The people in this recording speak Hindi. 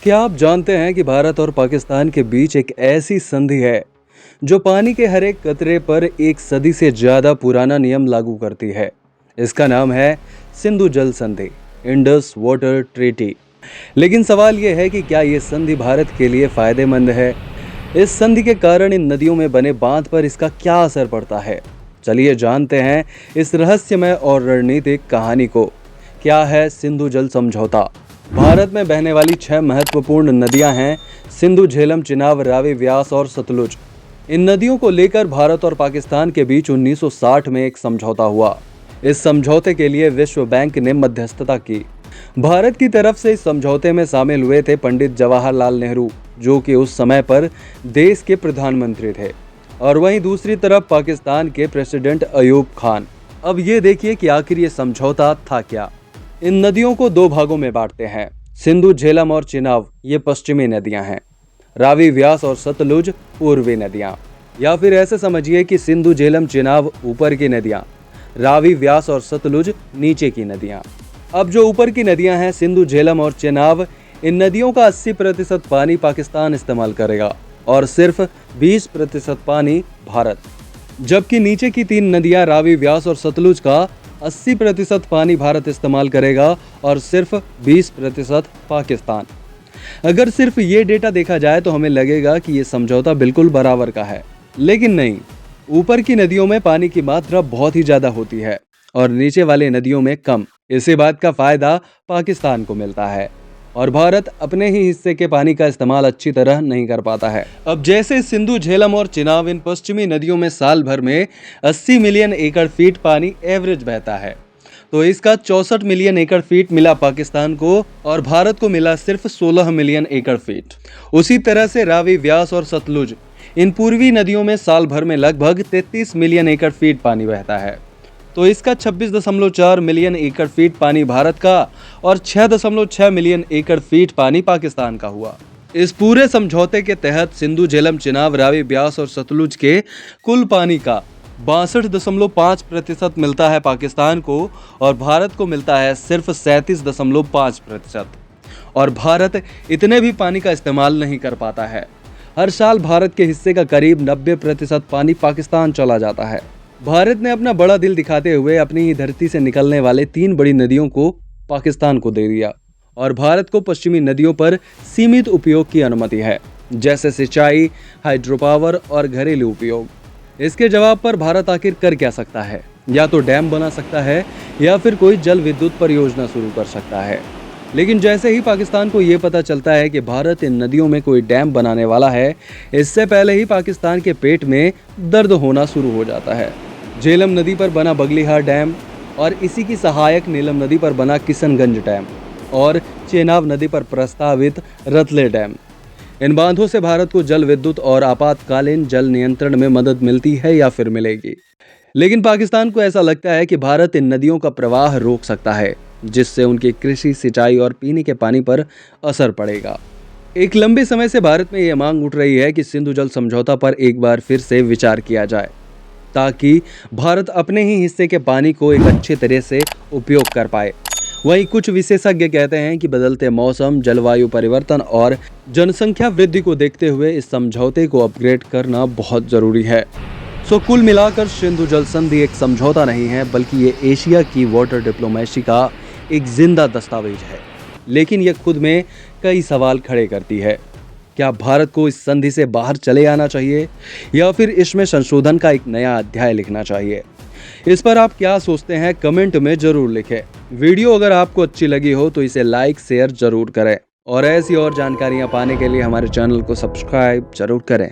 क्या आप जानते हैं कि भारत और पाकिस्तान के बीच एक ऐसी संधि है जो पानी के हर एक कतरे पर एक सदी से ज्यादा पुराना नियम लागू करती है। इसका नाम है सिंधु जल संधि, इंडस वाटर ट्रीटी। लेकिन सवाल यह है कि क्या ये संधि भारत के लिए फायदेमंद है? इस संधि के कारण इन नदियों में बने बांध पर इसका क्या असर पड़ता है? चलिए जानते हैं इस रहस्यमय और रणनीतिक कहानी को। क्या है सिंधु जल समझौता? भारत में बहने वाली 6 महत्वपूर्ण नदियां हैं: सिंधु, झेलम, चिनाब, रावी, व्यास और सतलुज। इन नदियों को लेकर भारत और पाकिस्तान के बीच 1960 में एक समझौता हुआ। इस समझौते के लिए विश्व बैंक ने मध्यस्थता की। भारत की तरफ से इस समझौते में शामिल हुए थे पंडित जवाहरलाल नेहरू, जो कि उस समय पर देश के प्रधानमंत्री थे, और वहीं दूसरी तरफ पाकिस्तान के प्रेसिडेंट अयूब खान। अब ये देखिए कि आखिर ये समझौता था क्या। इन नदियों को 2 भागों में बांटते हैं: सिंधु, झेलम और चिनाब ये पश्चिमी नदियां हैं, रावी, व्यास और सतलुज पूर्वी नदियां। या फिर ऐसे समझिए कि सिंधु, झेलम, चिनाब ऊपर की नदियां, रावी, व्यास और सतलुज नीचे की नदियां। अब जो ऊपर की नदियां हैं, सिंधु, झेलम और चिनाब, इन नदियों का 80% पानी पाकिस्तान इस्तेमाल करेगा और सिर्फ 20% पानी भारत। जबकि नीचे की 3 नदियां, रावी, व्यास और सतलुज का 80% पानी भारत इस्तेमाल करेगा और सिर्फ 20% पाकिस्तान। अगर सिर्फ ये डेटा देखा जाए तो हमें लगेगा कि ये समझौता बिल्कुल बराबर का है, लेकिन नहीं। ऊपर की नदियों में पानी की मात्रा बहुत ही ज्यादा होती है और नीचे वाले नदियों में कम। इसी बात का फायदा पाकिस्तान को मिलता है और भारत अपने ही हिस्से के पानी का इस्तेमाल अच्छी तरह नहीं कर पाता है। अब जैसे सिंधु, झेलम और चिनाब, इन पश्चिमी नदियों में साल भर में 80 मिलियन एकड़ फीट पानी एवरेज बहता है, तो इसका 64 मिलियन एकड़ फीट मिला पाकिस्तान को और भारत को मिला सिर्फ 16 मिलियन एकड़ फीट। उसी तरह से रावी, व्यास और सतलुज, इन पूर्वी नदियों में साल भर में लगभग 33 मिलियन एकड़ फीट पानी बहता है, तो इसका 26.4 मिलियन एकड़ फीट पानी भारत का और 6.6 मिलियन एकड़ फीट पानी पाकिस्तान का हुआ। इस पूरे समझौते के तहत सिंधु, झेलम, चिनाब, रावी, व्यास और सतलुज के कुल पानी का 62.5% मिलता है पाकिस्तान को और भारत को मिलता है सिर्फ 37.5%। और भारत इतने भी पानी का इस्तेमाल नहीं कर पाता है। हर साल भारत के हिस्से का करीब 90% पानी पाकिस्तान चला जाता है। भारत ने अपना बड़ा दिल दिखाते हुए अपनी ही धरती से निकलने वाले 3 बड़ी नदियों को पाकिस्तान को दे दिया और भारत को पश्चिमी नदियों पर सीमित उपयोग की अनुमति है, जैसे सिंचाई, हाइड्रो पावर और घरेलू उपयोग। इसके जवाब पर भारत आखिर कर क्या सकता है? या तो डैम बना सकता है या फिर कोई जल विद्युत परियोजना शुरू कर सकता है। लेकिन जैसे ही पाकिस्तान को ये पता चलता है कि भारत इन नदियों में कोई डैम बनाने वाला है, इससे पहले ही पाकिस्तान के पेट में दर्द होना शुरू हो जाता है। झेलम नदी पर बना बगलिहार डैम और इसी की सहायक नीलम नदी पर बना किशनगंज डैम और चेनाब नदी पर प्रस्तावित रतले डैम। इन बांधों से भारत को जल विद्युत और आपातकालीन जल नियंत्रण में मदद मिलती है या फिर मिलेगी। लेकिन पाकिस्तान को ऐसा लगता है कि भारत इन नदियों का प्रवाह रोक सकता है, जिससे उनकी कृषि, सिंचाई और पीने के पानी पर असर पड़ेगा। एक लंबे समय से भारत में यह मांग उठ रही है कि सिंधु जल समझौता पर एक बार फिर से विचार किया जाए, ताकि भारत अपने ही हिस्से के पानी को एक अच्छे तरह से उपयोग कर पाए। वहीं कुछ विशेषज्ञ कहते हैं कि बदलते मौसम, जलवायु परिवर्तन और जनसंख्या वृद्धि को देखते हुए इस समझौते को अपग्रेड करना बहुत जरूरी है। सो कुल मिलाकर सिंधु जल संधि एक समझौता नहीं है, बल्कि ये एशिया की वाटर डिप्लोमेसी का एक जिंदा दस्तावेज है। लेकिन यह खुद में कई सवाल खड़े करती है। क्या भारत को इस संधि से बाहर चले आना चाहिए या फिर इसमें संशोधन का एक नया अध्याय लिखना चाहिए? इस पर आप क्या सोचते हैं? कमेंट में जरूर लिखें। वीडियो अगर आपको अच्छी लगी हो तो इसे लाइक, शेयर जरूर करें और ऐसी और जानकारियां पाने के लिए हमारे चैनल को सब्सक्राइब जरूर करें।